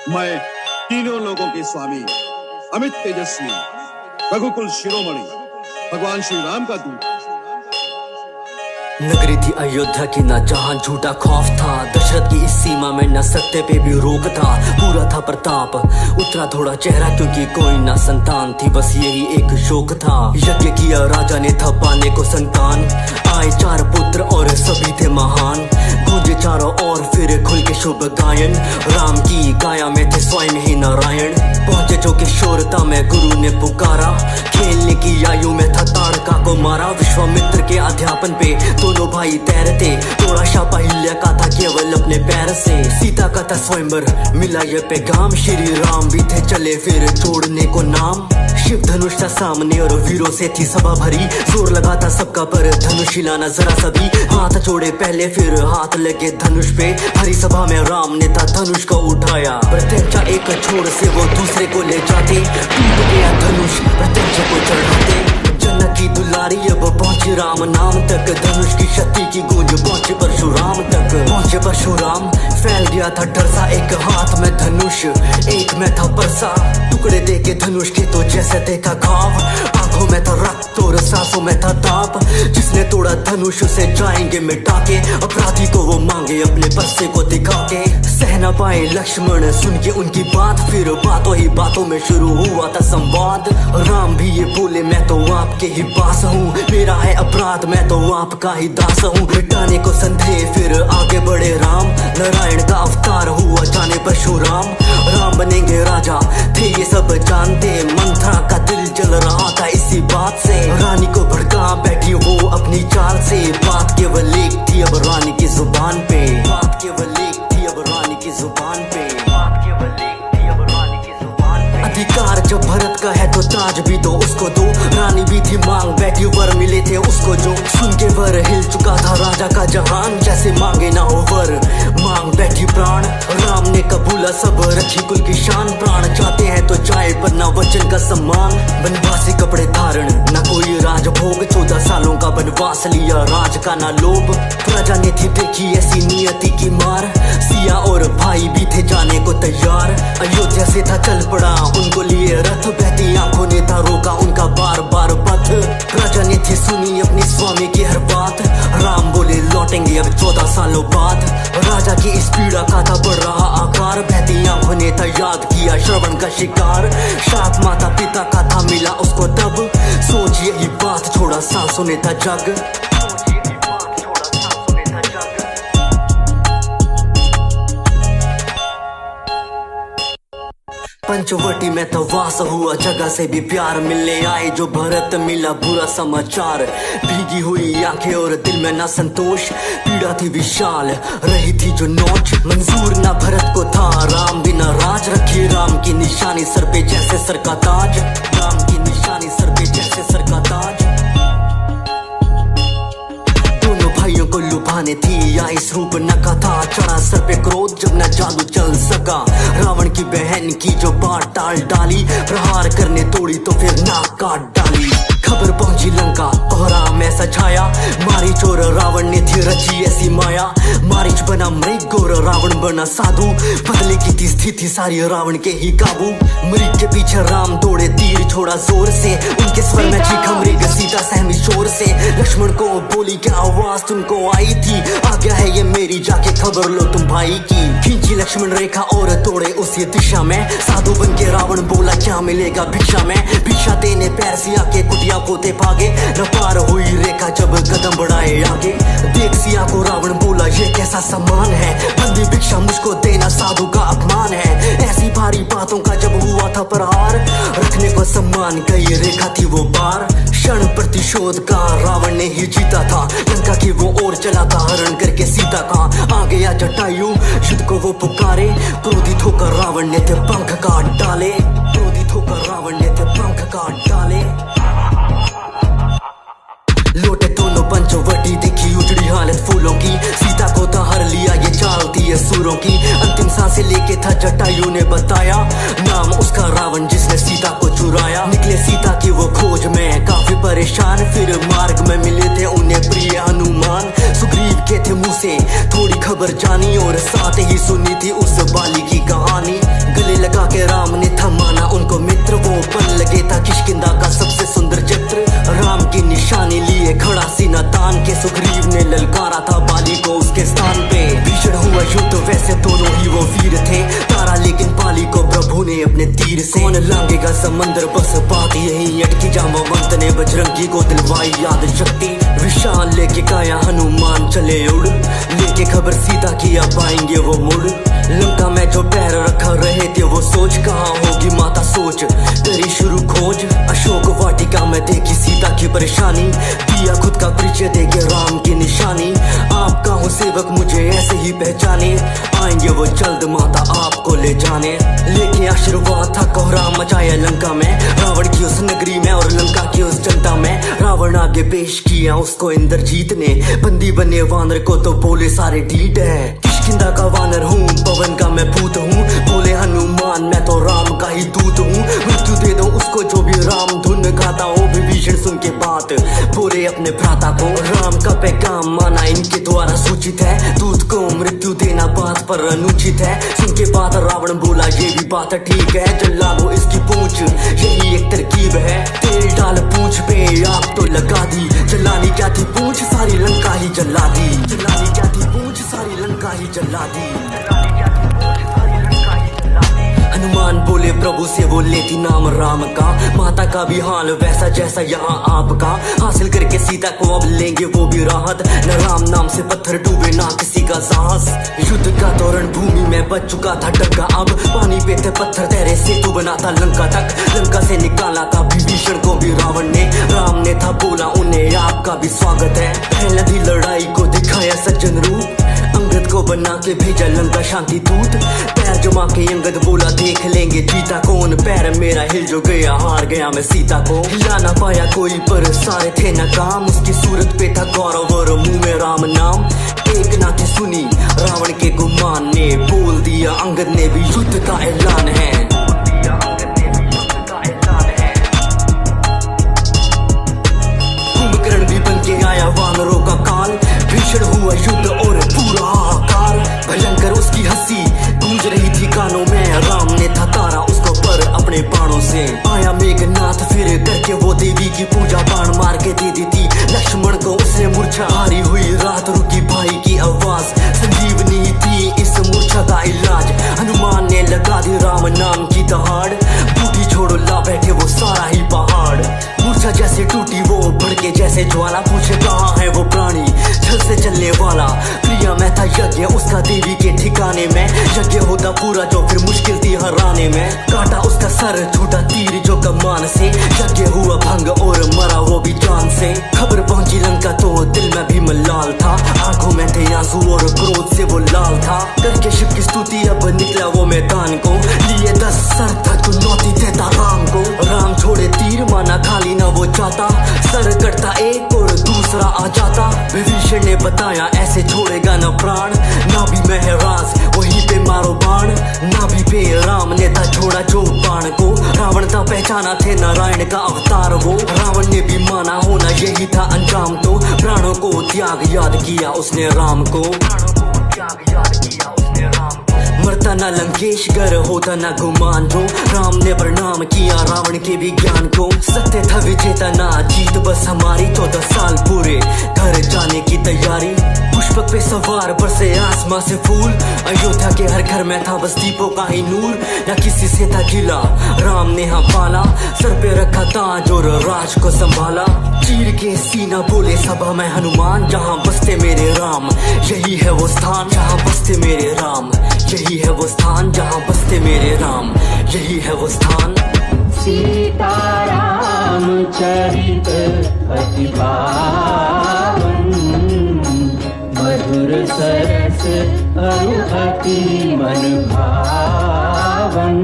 मैं तीनों लोगों के स्वामी अमित तेजस्वी रघुकुल शिरोमणि भगवान श्री राम का दूत। नगरी थी अयोध्या की ना जहां झूठा खौफ था। दशरथ की इस सीमा में न सत्य पे भी रोक था। पूरा था प्रताप, उतरा थोड़ा चेहरा क्योंकि कोई ना संतान थी, बस यही एक शोक था। यज्ञ किया राजा ने था पाने को संतान, आए 4 पुत्र और सभी थे महान। गूंजे चारों ओर फिर खुल के शुभ गायन, राम की काया में थे स्वयं ही नारायण। पहुंचे जो किशोरता में गुरु ने पुकारा, खेलने की आयु में था ताड़का को मारा। विश्वामित्र के अध्यापन पे दोनों भाई तैरते, तोड़ा शापा हिल्या का था केवल अपने पैर से। सीता का था स्वयंवर मिला ये पैगाम, श्री राम भी थे चले फिर छोड़ने को नाम। शिव धनुष था सामने और वीरों से थी सभा भरी, जोर लगा था सबका पर धनुष हिलाना जरा सभी। हाथ जोड़े पहले फिर हाथ लगे धनुष पे, हरी सभा में राम ने था धनुष को उठाया। प्रत्यंचा एक छोर से वो दूसरे को ले जाते, टूट गया धनुष प्रत्यंचा को चढ़ाते। जनक की दुलारी अब पहुंचे राम नाम तक, धनुष की शक्ति की गूंज पहुंचे परशुराम तक। पहुंचे परशुराम फैल गया था डर सा, एक हाथ में धनुष एक में था परसा। टुकड़े देके धनुष के तो जैसे देखा घाव, आंखों में था रक्त और सांसों में था ताप। जिसने तोड़ा धनुष उसे जाएंगे मिटा के, अपराधी को वो मांगे अपने परसे को दिखा के। सह न पाए लक्ष्मण सुन के उनकी बात, फिर बातों ही बातों में शुरू हुआ था संवाद। राम भी ये बोले मैं तो आपके ही पास हूँ, मेरा है अपराध मैं तो आपका ही दास हूँ। मिटाने को संदेह फिर आगे बढ़े राम, नारायण का अवतार हुआ जाने परशुराम। राम बनेंगे राजा थे ये सब जानते, मंथरा का दिल जल रहा था इसी बात से। रानी को भड़का बैठी वो अपनी चाल से, बात केवल एक थी अब रानी की जुबान पे। बात केवल एक थी अब रानी की जुबान पे। बात केवल एक थी अब रानी की जुबान पे। अधिकार जब भरत का है तो ताज भी तो उसको दो, रानी भी थी मांग बैठी वर मिले थे उसको जो। सुन के वर हिल चुका था राजा का जहान, जैसे मांगे ना हो वर मांग बैठी प्राण। राम ने कबूला सब रखी कुल की शान, प्राण चाहते हैं तो जाए पर ना वचन का सम्मान। बनवासी कपड़े धारण ना कोई राज भोग, 14 सालों का बनवास लिया राज का ना लोभ। प्रजा ने थी देखी ऐसी नियति की मार, सिया और भाई भी थे जाने को तैयार। अयोध्या से था चल पड़ा उनको लिए रथ, बहती आंखों ने था रोका उनका बार बार पथ। प्रजा ने थी सुनी अपनी स्वामी की हर बात, राम बोले लौटेंगे अब 14 सालों बाद। राजा की इस पीड़ा का था बढ़ रहा आकार, बहती आंखों ने था याद किया श्रवण का शिकार। शाप माता पिता का था मिला उसको तब, सोच यही बात छोड़ा सांसों ने था जग। पंचवटी में तो वास हुआ, जगह से भी प्यार मिलने आए जो भरत मिला बुरा समाचार। भीगी हुई आंखें और दिल में ना संतोष, पीड़ा थी विशाल रही थी जो नोच। मंजूर ना भरत को था राम बिना राज, रखी राम की निशानी सर पे जैसे सर का ताज। राम की निशानी सर पे जैसे सर का ताज। भाइयों को लुभाने थी या इस रूप नका था, चढ़ा सर पे क्रोध जब न जादू चल सका। रावण की बहन की जो बात टाल डाली, प्रहार करने तोड़ी तो फिर नाक काट डाली। खबर पहुंची लंका कोहराम ऐसा छाया, मारीच और रावण ने थी रची ऐसी माया। मारीच बना मृग और रावण बना साधु, बदले की थी स्थिति सारी रावण के ही काबू। मृग के पीछे राम दौड़े तीर छोड़ा जोर से, उनके स्वर में चीखा मृग सीता सहमी शोर से। लक्ष्मण को बोली क्या आवाज तुमको आई थी, आ गया है ये मेरी जाके खबर लो तुम भाई की। खींची लक्ष्मण रेखा और तोड़े उसी दिशा में, साधु बन के रावण बोला क्या मिलेगा भिक्षा में। भिक्षा देने पैर सिया के कुटिया पोते भागे, न पार हुई रेखा जब कदम बढ़ाए आगे। देख सिया को रावण बोला ये कैसा सम्मान है, बंदी भिक्षा मुझको देना साधु का अपमान है। ऐसी भारी बातों का जब हुआ था प्रहार, रखने को सम्मान गई रेखा थी वो पार। क्षण प्रतिशोध का रावण ने ही जीता था, लंका की वो ओर चला था हरण करके सीता का। आ गया जटायु युद्ध को वो पुकारे, क्रोधित होकर रावण ने थे पंख काट डाले। क्रोधित होकर रावण ने थे पंख काट डाले। लौटे दोनों पंचवटी देखी उजड़ी हालत फूलों की, सीता को था हर लिया ये चाल थी ये सूरों की। अंतिम सांसें लेके था जटायु ने बताया, नाम उसका रावण जिसने सीता को चुराया। निकले सीता की वो खोज में काफी परेशान, फिर मार्ग में मिले थे उन्हें प्रिय हनुमान। सुग्रीव के थे मुंह से थोड़ी खबर जानी, और साथ ही सुनी थी उस बाली की कहानी। याद शक्ति विशाल लेके काया हनुमान चले उड़, लेके खबर सीता की अब आएंगे वो मुड़। लंका में जो पैर रखा रहे थे वो सोच, कहाँ होगी माता सोच, करी शुरू खोज। अशोक वाटिका में देखी सीता की परेशानी, दिया खुद का परिचय देके राम की निशानी। आपका हूँ सेवक मुझे ऐसे ही पहचाने, आएंगे वो जल्द माता आपको ले जाने। लेके आशीर्वाद था कोहराम मचाया लंका में, रावण की उस नगरी में और लंका की उस जनता में। रावण आगे पेश किया उसको इंद्रजीत ने, बंदी बने वानर को तो बोले सारे ढीठ है। किष्किंधा का वानर हूँ, पवन का मैं भूत हूँ, बोले हनुमान मैं तो राम का ही दूत हूँ। मृत्यु दे दो उसको जो भी राम धुन गाता हो। विभीषण सुन के बात बोले अपने भ्राता को, राम का पैगाम माना इनके द्वारा सूचित है, दूत को मृत्यु देना बात पर अनुचित है। सुन के बात रावण बोला ये भी बात ठीक है, जला वो इसकी पूंछ यही एक तरकीब है। तेल डाल पूंछ पे आग तो लगा दी, जलानी क्या थी पूंछ सारी लंका ही जला दी। जलानी क्या थी पूंछ सारी लंका ही जला दी। हनुमान बोले प्रभु से वो लेती नाम राम का, माता का भी हाल वैसा जैसा यहाँ आपका। हासिल करके सीता को अब लेंगे वो भी राहत, न राम नाम से पत्थर डूबे ना किसी का साहस। युद्ध का दौरान भूमि में बच चुका था डग्गा, अब पानी पे थे पत्थर तेरे सेतु बना था लंका तक। लंका से निकाला था विभीषण को भी रावण ने, राम ने था बोला उन्हें आपका भी स्वागत है। पहले दी लड़ाई को दिखाया सज्जन रूप, अंगद को बना के भेजा लंका शांति दूत। पैर जमा के अंगद बोला देख लेंगे जीता कौन, पैर मेरा हिल जो गया हार गया मैं सीता को। हिला ना पाया कोई पर सारे थे नाकाम, उसकी सूरत पे था गौरव और मुंह में राम नाम। एक ना थी सुनी रावण के गुमान ने, बोल दिया अंगद ने भी युद्ध का ऐलान है। कुंभकर्ण भी बन के आया वानरों का काल, भीषण हुआ युद्ध और पूरा हाहाकार। भयंकर उसकी हंसी गूंज रही थी कानों में, राम ने था तारा उसको पर अपने बाणों से। आया मेघनाथ फिर करके वो देवी की पूजा, बाण मार के दे दी थी लक्ष्मण को उसने मूर्छा। हारी हुई रात रुकी भाई की आवाज, संजीवनी थी इस मूर्छा का इलाज। हनुमान ने लगा दी राम नाम की दहाड़, बूटी छोड़ो ला बैठे वो सारा ही पहाड़। मूर्छा जैसे टूटी वो भड़के जैसे ज्वाला, पूछे कहाँ है वो प्राणी छल से चलने वाला। प्रिया में था यज्ञ उसका देवी के ठिकाने में, यज्ञ होता पूरा जो फिर मुश्किल थी हराने में। काटा उसका सर छूटा तीर जो कमान से, यज्ञ हुआ भंग और मरा वो भी जान से। खबर पहुंची लंका तो दिल में भी मलाल था, आंखों में थे आंसू और क्रोध से वो लाल था। करके शिव की स्तुति अब निकला वो मैदान को, लिए 10 सर था चुनौती देता राम को। राम छोड़े तीर माना खाली ना वो जाता, सर कटता एक और दूसरा आ जाता। विभीषण ने बताया ऐसे छोड़ेगा न प्राण, ना भी महराज वहीं पे मारो बाण। ना भी पे राम ने था छोड़ा जो बाण को, रावण था पहचाना थे नारायण का अवतार वो। रावण ने भी माना होना यही था अंजाम, तो प्राणों को त्याग याद किया उसने राम को। मरता ना लंकेश गर होता ना गुमान, जो राम ने प्रणाम किया रावण के भी ज्ञान को। सत्य था विजेता ना जीत बस हमारी, 14 साल पूरे घर जाने की तैयारी। पुष्पक पे सवार बरसे आसमां से फूल, अयोध्या के हर घर में था बस दीपों का ही नूर। ना किसी से था गिला राम ने हाँ पाला, सर पे रखा ताज और राज को संभाला। चीर के सीना बोले सभा में हनुमान, जहाँ बसते मेरे राम यही है वो स्थान। जहाँ बसते मेरे राम यही है वो स्थान, जहाँ बसते मेरे राम यही है वो स्थान। सीताराम चरित अति पावन, मधुर सरस अरु अति मन भावन।